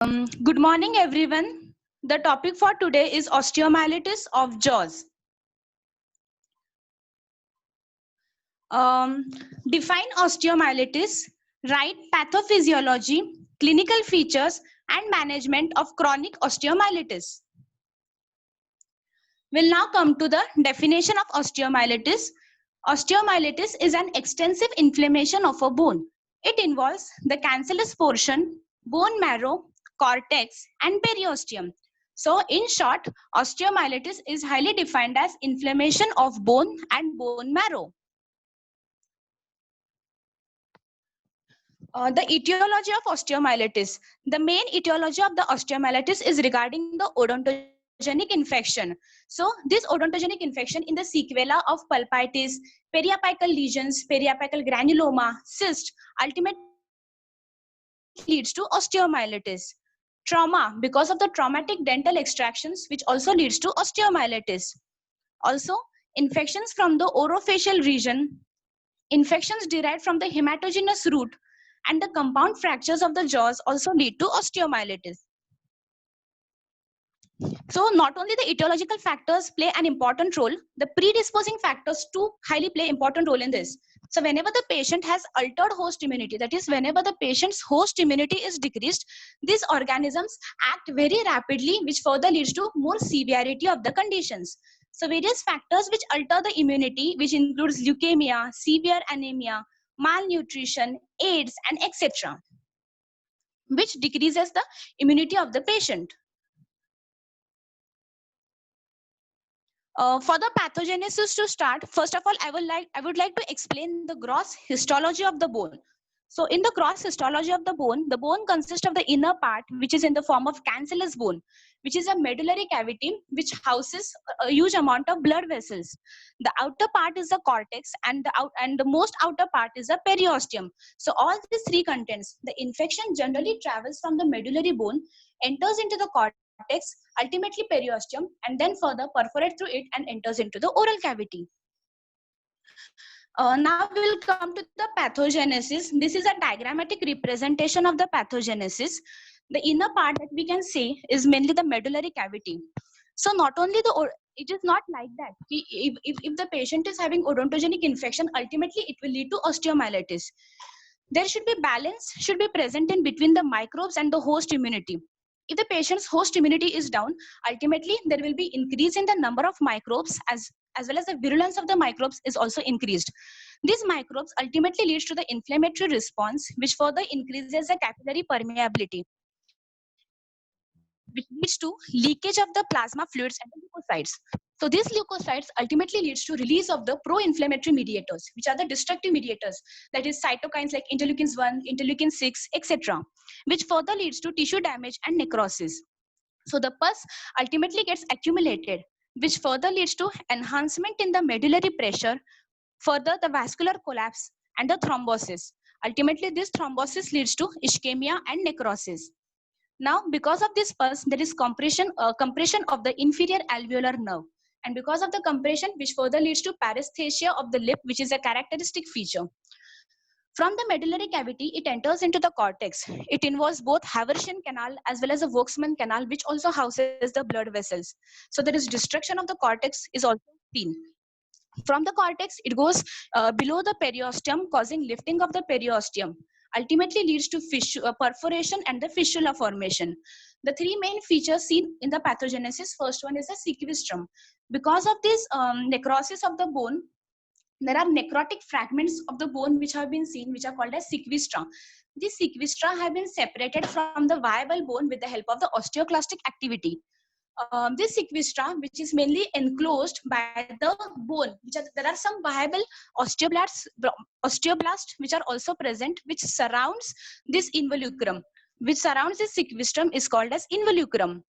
Good morning, everyone. The topic for today is osteomyelitis of jaws. Um, Define osteomyelitis, write pathophysiology, clinical features, and management of chronic osteomyelitis. We'll now come to the definition of osteomyelitis. Osteomyelitis is an extensive inflammation of a bone. It involves the cancellous portion, bone marrow, cortex, and periosteum. So, in short, osteomyelitis is highly defined as inflammation of bone and bone marrow. The etiology of osteomyelitis. The main etiology of the osteomyelitis is regarding the odontogenic infection. So this odontogenic infection in the sequela of pulpitis, periapical lesions, periapical granuloma, cyst ultimately leads to osteomyelitis. Trauma, because of the traumatic dental extractions, which also leads to osteomyelitis. Also, infections from the orofacial region, infections derived from the hematogenous root, and the compound fractures of the jaws also lead to osteomyelitis. So not only the etiological factors play an important role, the predisposing factors too highly play important role in this. So whenever the patient has altered host immunity, that is whenever the patient's host immunity is decreased, these organisms act very rapidly, which further leads to more severity of the conditions. So various factors which alter the immunity, which includes leukemia, severe anemia, malnutrition, AIDS, and etc., which decreases the immunity of the patient. For the pathogenesis to start, first of all, I would like to explain the gross histology of the bone. So in the gross histology of the bone consists of the inner part, which is in the form of cancellous bone, which is a medullary cavity which houses a huge amount of blood vessels. The outer part is the cortex, and the most outer part is the periosteum. So all these three contents, the infection generally travels from the medullary bone, enters into the cortex, ultimately periosteum, and then further perforates through it and enters into the oral cavity. Now we'll come to the pathogenesis. This is a diagrammatic representation of the pathogenesis. The inner part that we can see is mainly the medullary cavity. So not only it is not like that. If the patient is having odontogenic infection, ultimately it will lead to osteomyelitis. There should be balance should be present in between the microbes and the host immunity. If the patient's host immunity is down, ultimately there will be increase in the number of microbes as well as the virulence of the microbes is also increased. These microbes ultimately leads to the inflammatory response, which further increases the capillary permeability, which leads to leakage of the plasma fluids and the leukocytes. So these leukocytes ultimately leads to release of the pro-inflammatory mediators, which are the destructive mediators, that is cytokines like interleukins 1, interleukin 6, etc., which further leads to tissue damage and necrosis. So the pus ultimately gets accumulated, which further leads to enhancement in the medullary pressure, further the vascular collapse and the thrombosis. Ultimately, this thrombosis leads to ischemia and necrosis. Now, because of this pulse, there is compression of the inferior alveolar nerve. And because of the compression, which further leads to paresthesia of the lip, which is a characteristic feature. From the medullary cavity, it enters into the cortex. It involves both Haversian canal as well as the Volkmann canal, which also houses the blood vessels. So there is destruction of the cortex is also seen. From the cortex, it goes below the periosteum, causing lifting of the periosteum. Ultimately leads to perforation and the fistula formation. The three main features seen in the pathogenesis, first one is the sequestrum. Because of this necrosis of the bone, there are necrotic fragments of the bone which have been seen, which are called as sequestra. These sequestra have been separated from the viable bone with the help of the osteoclastic activity. This sequestra, which is mainly enclosed by the bone, there are some viable osteoblasts which are also present, which surrounds this involucrum, which surrounds this sequestrum is called as involucrum.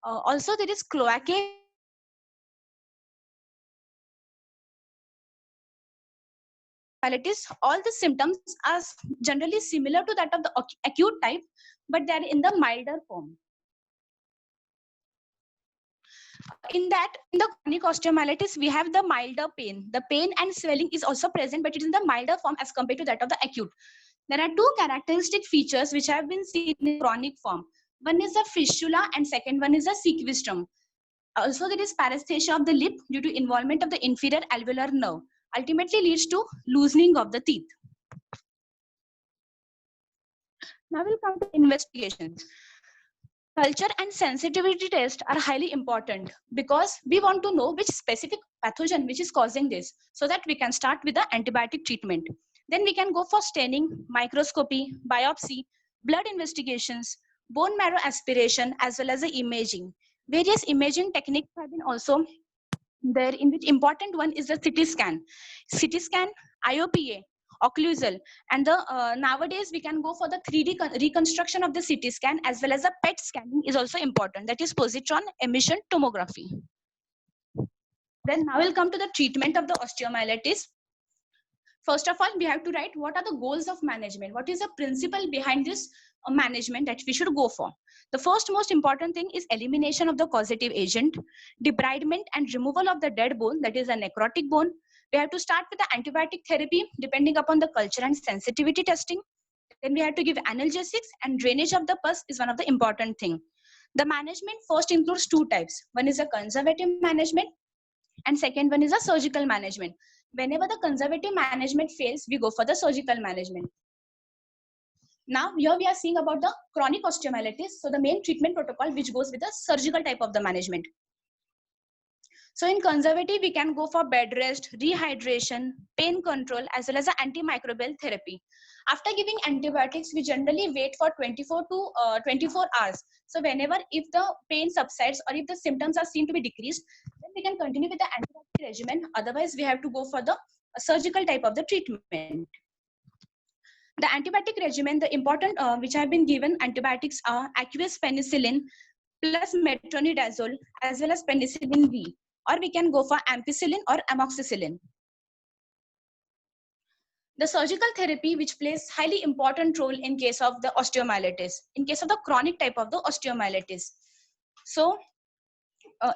Also, there is cloacae, which is present, which surrounds the involucrum. Osteomyelitis, all the symptoms are generally similar to that of the acute type, but they are in the milder form. In the chronic osteomyelitis, we have the milder pain. The pain and swelling is also present, but it is in the milder form as compared to that of the acute. There are two characteristic features which have been seen in chronic form. One is the fistula and second one is the sequestrum. Also, there is paresthesia of the lip due to involvement of the inferior alveolar nerve. Ultimately leads to loosening of the teeth. Now we'll come to investigations. Culture and sensitivity tests are highly important because we want to know which specific pathogen which is causing this so that we can start with the antibiotic treatment. Then we can go for staining, microscopy, biopsy, blood investigations, bone marrow aspiration, as well as the imaging. Various imaging techniques have been also there, in which important one is the CT scan. CT scan, IOPA, occlusal, and the nowadays we can go for the 3D reconstruction of the CT scan as well as the PET scanning is also important. That is positron emission tomography. Then now we'll come to the treatment of the osteomyelitis. First of all, we have to write what are the goals of management. What is the principle behind this management that we should go for? The first most important thing is elimination of the causative agent, debridement and removal of the dead bone, that is a necrotic bone. We have to start with the antibiotic therapy depending upon the culture and sensitivity testing. Then we have to give analgesics, and drainage of the pus is one of the important thing. The management first includes two types. One is a conservative management and second one is a surgical management. Whenever the conservative management fails, we go for the surgical management. Now here we are seeing about the chronic osteomyelitis. So the main treatment protocol which goes with the surgical type of the management. So in conservative, we can go for bed rest, rehydration, pain control, as well as the antimicrobial therapy. After giving antibiotics, we generally wait for 24 to 24 hours. So whenever if the pain subsides or if the symptoms are seen to be decreased, then we can continue with the antibiotic regimen. Otherwise, we have to go for the surgical type of the treatment. The antibiotic regimen, the important which have been given antibiotics are aqueous penicillin plus metronidazole as well as penicillin V, or we can go for ampicillin or amoxicillin. The surgical therapy which plays highly important role in case of the osteomyelitis, in case of the chronic type of the osteomyelitis. So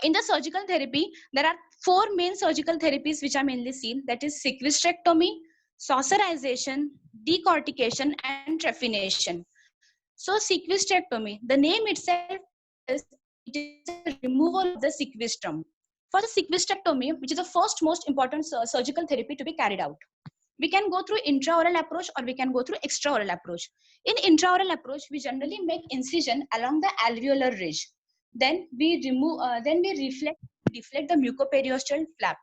in the surgical therapy, there are four main surgical therapies which are mainly seen. That is sequestrectomy, saucerization, decortication, and trephination. So sequestrectomy, the name itself is it is a removal of the sequestrum. For the sequestrectomy, which is the first most important surgical therapy to be carried out, we can go through intraoral approach or we can go through extraoral approach. In intraoral approach, we generally make incision along the alveolar ridge. Then we remove, deflect the mucoperiosteal flap.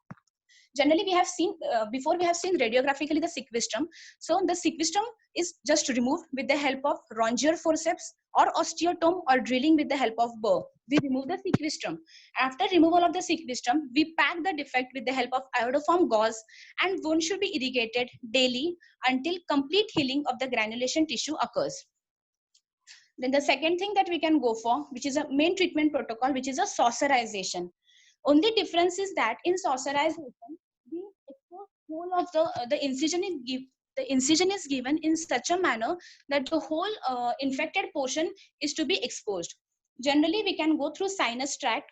Generally, we have seen before we have seen radiographically the sequestrum. So the sequestrum is just removed with the help of Rongier forceps or osteotome or drilling with the help of burr. We remove the sequestrum. After removal of the sequestrum, we pack the defect with the help of iodoform gauze, and wound should be irrigated daily until complete healing of the granulation tissue occurs. Then the second thing that we can go for, which is a main treatment protocol, which is a saucerization. Only difference is that in saucerization, the whole of the incision is given in such a manner that the whole infected portion is to be exposed. Generally, we can go through sinus tract.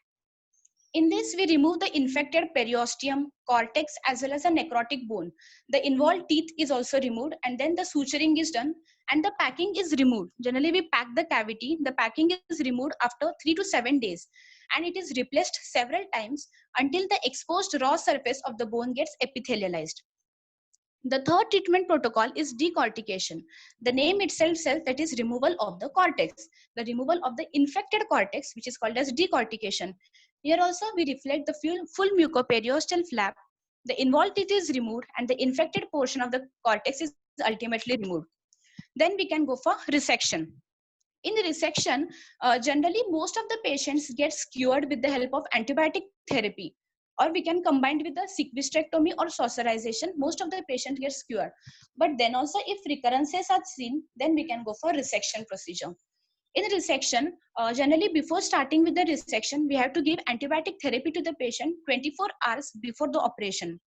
In this, we remove the infected periosteum, cortex, as well as a necrotic bone. The involved teeth is also removed, and then the suturing is done, and the packing is removed. Generally, we pack the cavity. The packing is removed after 3 to 7 days, and it is replaced several times until the exposed raw surface of the bone gets epithelialized. The third treatment protocol is decortication. The name itself says that is removal of the cortex, the removal of the infected cortex, which is called as decortication. Here also we reflect the full mucoperiosteal flap. The involved teeth is removed and the infected portion of the cortex is ultimately removed. Then we can go for resection. In the resection, generally most of the patients get cured with the help of antibiotic therapy, or we can combine with the sequestrectomy or saucerization. Most of the patient gets cured. But then also if recurrences are seen, then we can go for resection procedure. In resection, generally before starting with the resection, we have to give antibiotic therapy to the patient 24 hours before the operation.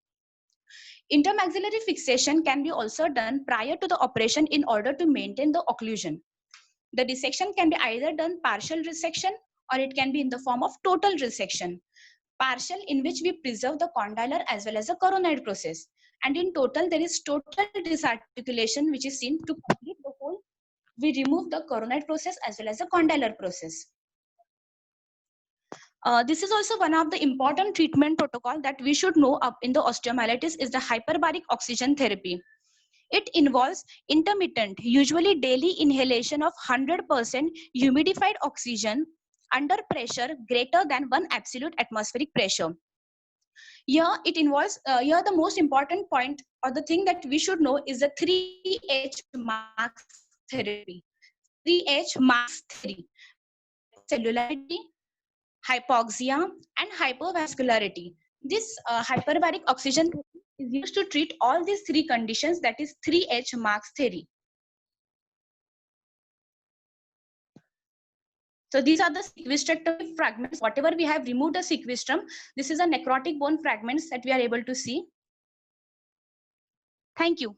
Intermaxillary fixation can be also done prior to the operation in order to maintain the occlusion. The resection can be either done partial resection or it can be in the form of total resection. Partial, in which we preserve the condylar as well as the coronoid process. And in total, there is total disarticulation which is seen to complete the whole we remove the coronoid process as well as the condylar process. This is also one of the important treatment protocol that we should know up in the osteomyelitis is the hyperbaric oxygen therapy. It involves intermittent, usually daily inhalation of 100% humidified oxygen under pressure greater than 1 absolute atmospheric pressure. Here it involves, here the most important point or the thing that we should know is the 3H marks therapy. 3H marks theory: hypocellularity, hypoxia, and hypovascularity. This hyperbaric oxygen is used to treat all these three conditions, that is 3H marks theory. So these are the sequestrectomy fragments. Whatever we have removed the sequestrum, this is a necrotic bone fragments that we are able to see. Thank you.